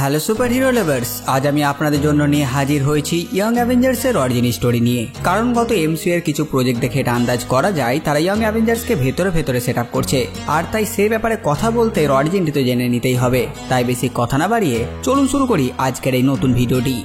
Hello super hero lovers, আজ আমি আপনাদের জন্য নিয়ে হাজির হয়েছি ইয়ং অ্যাভেঞ্জার্সের অরিজিন স্টোরি নিয়ে। কারণ গত এমসিইউ এর কিছু প্রজেক্ট দেখে এটা আন্দাজ করা যায় তারা ইয়ং অ্যাভেঞ্জার্সকে ভেতরে সেট আপ করছে, আর তাই সেই ব্যাপারে কথা বলতে এর অরিজিনটি তো জেনে নিতেই হবে। তাই বেশি কথা না বাড়িয়ে চলুন শুরু করি আজকের এই নতুন ভিডিওটি।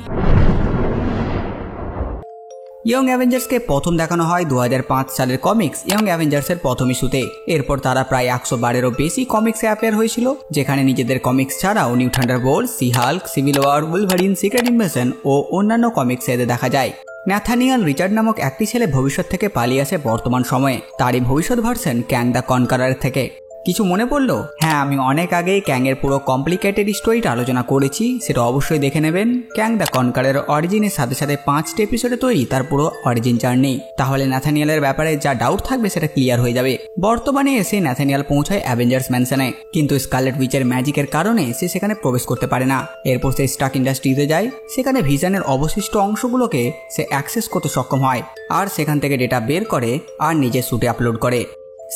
ইয়ং অ্যাভেঞ্জার্সকে প্রথম দেখানো হয় 2005 সালের কমিক্স ইয়ং অ্যাভেঞ্জার্সের প্রথম ইস্যুতে। এরপর তারা প্রায় 112-এরও বেশি কমিক্সে অ্যাপিয়ার হয়েছিল, যেখানে নিজেদের কমিক্স ছাড়াও New Thunderbolt, She Hulk, Civil War, Wolverine, Secret Invasion ও অন্যান্য কমিক্সে এদের দেখা যায়। ন্যাথানিয়াল রিচার্ড নামক একটি ছেলে ভবিষ্যৎ থেকে পালিয়ে আসে বর্তমান সময়ে, তারই ভবিষ্যৎ ভার্সন ক্যাং দ্য কনকারার থেকে। কিছু মনে পড়লো? হ্যাঁ, আমি অনেক আগেই ক্যাং এর পুরো কমপ্লিকেটেড স্টোরিটা আলোচনা করেছি, সেটা অবশ্যই দেখে নেবেন। ক্যাং দ্য কনকারের অরিজিনের সাথে সাথে 5টি এপিসোডে তৈরি তার পুরো অরিজিন জার্নি। তাহলে ন্যাথানিয়ালের ব্যাপারে যা ডাউট থাকবে সেটা ক্লিয়ার হয়ে যাবে। বর্তমানে এসে ন্যাথানিয়াল পৌঁছায় অ্যাভেঞ্জার্স ম্যানশনে, কিন্তু স্কারলেট উইচের ম্যাজিকের কারণে সে সেখানে প্রবেশ করতে পারে না। এরপর সে স্টার্ক ইন্ডাস্ট্রিতে যায়, সেখানে ভিশনের অবশিষ্ট অংশগুলোকে সে অ্যাক্সেস করতে সক্ষম হয়, আর সেখান থেকে ডেটা বের করে আর নিজের স্যুটে আপলোড করে।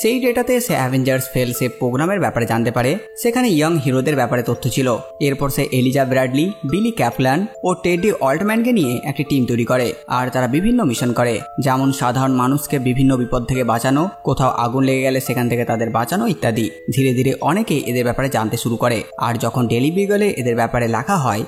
সেই ডেটাতে সে অ্যাভেঞ্জার্স ফেলসেভ প্রোগ্রামের ব্যাপারে জানতে পারে, সেখানে ইয়ং হিরোদের ব্যাপারে তথ্য ছিল। এরপর সে এলিজা ব্র্যাডলি, বিলি ক্যাপল্যান ও টেডি অল্টম্যানকে নিয়ে একটি টিম তৈরি করে, আর তারা বিভিন্ন মিশন করে, যেমন সাধারণ মানুষকে বিভিন্ন বিপদ থেকে বাঁচানো, কোথাও আগুন লেগে গেলে সেখান থেকে তাদের বাঁচানো ইত্যাদি। ধীরে ধীরে অনেকেই এদের ব্যাপারে জানতে শুরু করে, আর যখন ডেইলি বিগলে এদের ব্যাপারে লেখা হয়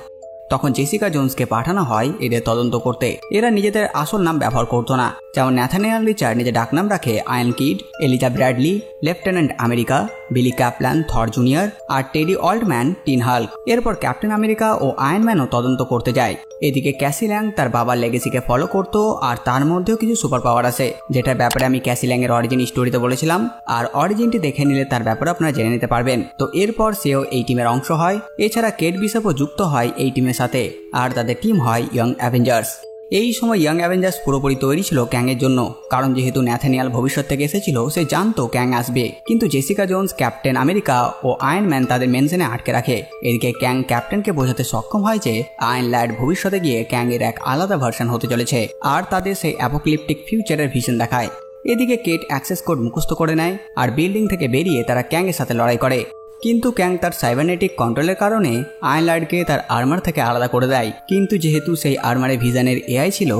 তখন জেসিকা জোন্সকে পাঠানো হয় এদের তদন্ত করতে। এরা নিজেদের আসল নাম ব্যবহার করতো না, যেমন ন্যাথানিয়াল রিচার্ড নিজের ডাকনাম রাখে iron kid, Eliza Bradley lieutenant America, Billy Kaplan Thor junior, আর টেডি অল্টম্যান টিন হাল্ক। এরপর ক্যাপ্টেন আমেরিকা ও আয়রন ম্যানও তদন্ত করতে যায়। এদিকে ক্যাসি ল্যাং তার বাবার লেগেসিকে ফলো করতো, আর তার মধ্যেও কিছু সুপার পাওয়ার আছে, যেটার ব্যাপারে আমি ক্যাসি ল্যাং এর অরিজিন স্টোরিতে বলেছিলাম, আর অরিজিনটি দেখে নিলে তার ব্যাপারে আপনারা জেনে নিতে পারবেন। তো এরপর সেও এই টিমের অংশ হয়। এছাড়া কেট বিশপও যুক্ত হয় এই টিমের সাথে, আর তাদের টিম হয় ইয়ং অ্যাভেঞ্জার্স। এই সময় ইয়ং অ্যাভেঞ্জার্স পুরোপুরি তৈরি ছিল ক্যাং এর জন্য, কারণ যেহেতু ন্যাথানিয়াল ভবিষ্যৎ থেকে এসেছিল সে জানতো ক্যাং আসবে, কিন্তু জেসিকা জোন্স, ক্যাপ্টেন আমেরিকা ও আয়রন ম্যান তাদের মেনশনে আটকে রাখে। এদিকে ক্যাং ক্যাপ্টেনকে বোঝাতে সক্ষম হয় যে আয়রন ল্যাড ভবিষ্যতে গিয়ে ক্যাং এর এক আলাদা ভার্সন হতে চলেছে, আর তাদের সেই অ্যাপোক্যালিপটিক ফিউচারের ভিশন দেখায়। এদিকে কেট অ্যাক্সেস কোড মুখস্থ করে নেয়, আর বিল্ডিং থেকে বেরিয়ে তারা ক্যাং এর সাথে লড়াই করে। কিন্তু ক্যাং তার সাইবারনেটিক কন্ট্রোলের কারণে আয়রনল্যান্ডকে তার আর্মার থেকে আলাদা করে দেয়, কিন্তু যেহেতু সেই আর্মারে ভিশনের এআই ছিল,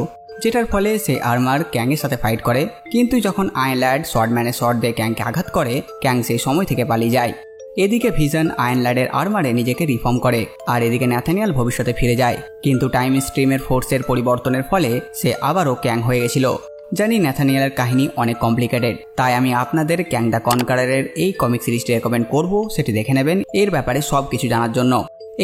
যেটার ফলে সেই আর্মার ক্যাংয়ের সাথে ফাইট করে। কিন্তু যখন আয়রনল্যান্ড শর্টম্যানের শর্ট দিয়ে ক্যাংকে আঘাত করে, ক্যাং সেই সময় থেকে পালিয়ে যায়। এদিকে ভিশন আয়রনল্যান্ডের আর্মারে নিজেকে রিফর্ম করে, আর এদিকে ন্যাথানিয়াল ভবিষ্যতে ফিরে যায়, কিন্তু টাইম স্ট্রিমের ফোর্সের পরিবর্তনের ফলে সে আবারও ক্যাং হয়ে গেছিল। জানি ন্যাথানিয়ালের কাহিনী অনেক কমপ্লিকেটেড, তাই আমি আপনাদের ক্যাং দ্য কনকারারের এই কমিক সিরিজটি রেকমেন্ড করব, সেটি দেখে নেবেন এর ব্যাপারে সব কিছু জানার জন্য।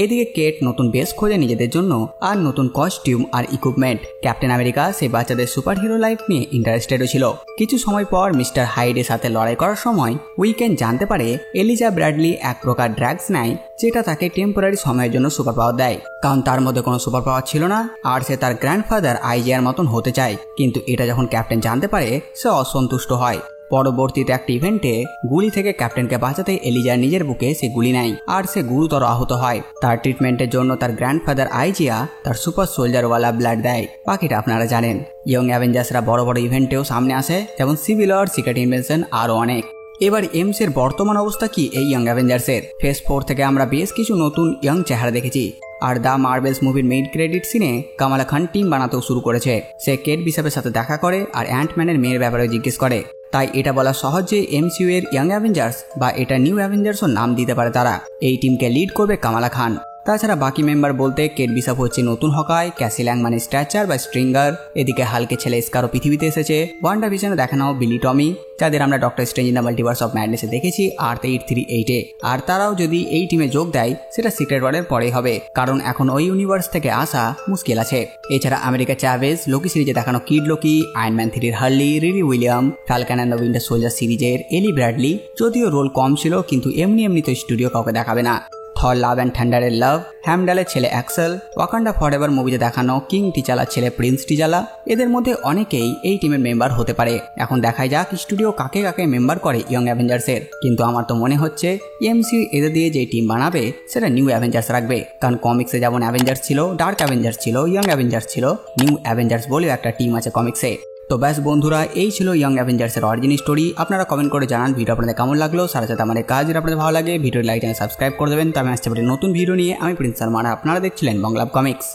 এইদিকে কেট নতুন বেস খোঁজে নিজেদের জন্য, আর নতুন কস্টিউম আর ইকুইপমেন্ট। ক্যাপ্টেন আমেরিকা সেই বাচ্চাদের সুপার হিরো লাইফ নিয়ে ইন্টারেস্টেডও ছিল। কিছু সময় পর মিস্টার হাইডের সাথে লড়াই করার সময় উইকেন্ড জানতে পারে এলিজা ব্র্যাডলি এক প্রকার ড্রাগস নেয়, যেটা তাকে টেম্পোরারি সময়ের জন্য সুপার পাওয়ার দেয়, কারণ তার মধ্যে কোনো সুপার পাওয়ার ছিল না, আর সে তার গ্র্যান্ডফাদার আইজিআর মতন হতে চায়। কিন্তু এটা যখন ক্যাপ্টেন জানতে পারে সে অসন্তুষ্ট হয়। পরবর্তীতে একটা ইভেন্টে গুলি থেকে ক্যাপ্টেনকে বাঁচাতে এলিজার নিজের বুকে সে গুলি নেয়, আর সে গুরুতর আহত হয়। তার ট্রিটমেন্টের জন্য তার গ্র্যান্ডফাদার আইজিয়া তার সুপার সোলজারওয়ালা ব্লাড দেয়। বাকিটা আপনারা জানেন। ইয়ং অ্যাভেঞ্জার্সরা বড় বড় ইভেন্টেও সামনে আসে, যেমন সিভিল ওয়ার, সিক্রেট ইনভেশন, আরও অনেক। এবার এমসের বর্তমান অবস্থা কি এই ইয়ং অ্যাভেঞ্জার্সের? ফেজ 4 থেকে আমরা বেশ কিছু নতুন ইয়ং চেহারা দেখেছি, আর দ্য মার্ভেলস মুভির মেইন ক্রেডিট সিনে কামালা খান টিম বানাতেও শুরু করেছে। সে কেট বিশপের সাথে দেখা করে আর অ্যান্টম্যানের মেয়ের ব্যাপারে জিজ্ঞেস করে। তাই এটা বলা সহজ যে এমসিইউ এর ইয়ং অ্যাভেঞ্জার্স বা এটা নিউ অ্যাভেঞ্জার্সও নাম দিতে পারে তারা। এই টিমকে লিড করবে কামালা খান। তাছাড়া বাকি মেম্বার বলতে কেট বিশপ হচ্ছে নতুন হকাই, ক্যাসি ল্যাং মানে স্ট্র্যাচার বা স্ট্রিঙ্গার, এদিকে হালকে ছেলে স্কারও পৃথিবীতে এসেছে, ওয়ান্ডা ভিশনে দেখানো বিলি টমি, যাদের আমরা Doctor Strange in the Multiverse of ম্যাডনেসে দেখেছি আর্থ 838-এ। আর তারাও যদি এই টিমে যোগ দেয় সেটা সিক্রেট ওয়ারের পরেই হবে, কারণ এখন ওই ইউনিভার্স থেকে আসা মুশকিল আছে। এছাড়া আমেরিকা চ্যাভেজ, লোকি সিরিজে দেখানো কিড লোকি, আয়রন ম্যান 3-এর Harley, Riri William, Falcon and the Winter Soldier সিরিজের এলি ব্র্যাডলি, যদিও রোল কম ছিল, কিন্তু এমনি তো স্টুডিও কাউকে দেখাবে না। থর লাভ অ্যান্ড থান্ডারের লাভ, হ্যামডালের ছেলে অ্যাক্সেল, ওয়াকান্ডা ফরএভার মুভিতে দেখানো কিং টিচালার ছেলে প্রিন্স টিচালা, এদের মধ্যে অনেকেই এই টিমের মেম্বার হতে পারে। এখন দেখাই যাক স্টুডিও কাকে কাকে মেম্বার করে ইয়ং অ্যাভেঞ্জার্সের। কিন্তু আমার তো মনে হচ্ছে এমসিইউ এদের দিয়ে যে টিম বানাবে সেটা নিউ অ্যাভেঞ্জার্স রাখবে, কারণ কমিক্সে যেমন অ্যাভেঞ্জার্স ছিল, ডার্ক অ্যাভেঞ্জার্স ছিল, ইয়ং অ্যাভেঞ্জার্স ছিল, নিউ অ্যাভেঞ্জার্স বলেও একটা টিম আছে কমিক্সে। তো ব্যাস বন্ধুরা, এই ছিল ইয়ং অ্যাভেঞ্জার্সের অরিজিন স্টোরি। আপনারা কমেন্ট করে জানান ভিডিও আপনাদের কেমন লাগলো। সাথে সাথে আমাদের কাজ যদি আপনাদের ভালো লাগে ভিডিও লাইক এবং সাবস্ক্রাইব করে দেবেন। তো আমি আসতে পারি নতুন ভিডিও নিয়ে। আমি প্রিন্স সালমান, আপনারা দেখছিলেন বাংলা কমিক্স।